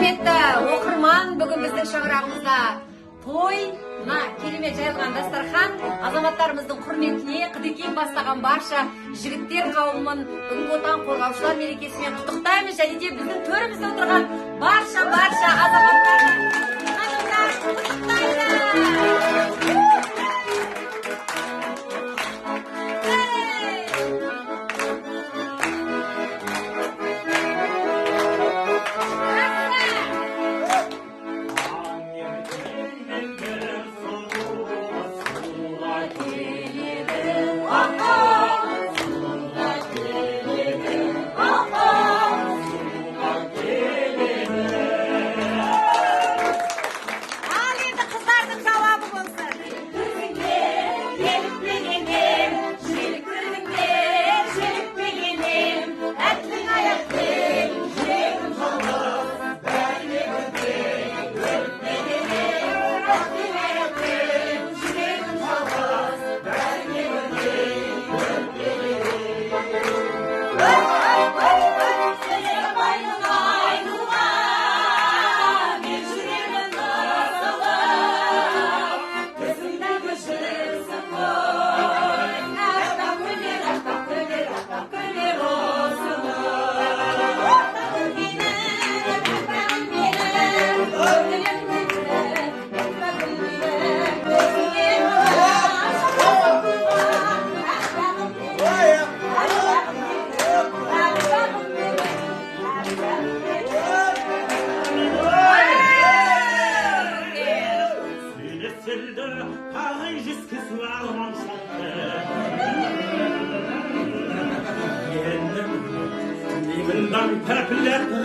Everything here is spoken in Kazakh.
құрметті оқырман, бүгін біздің шаңырағымызда той, мына керемет жайылған дастархан, азаматтарымыздың құрметіне Қыдекең бастаған барша жігіттер қауымын бүгінгі отан қорғаушылар мерекесімен құттықтаймыз, және де біздің төрімізде отырған барша азаматтарға Paris jusque soir en chanteur. Even dans le peuple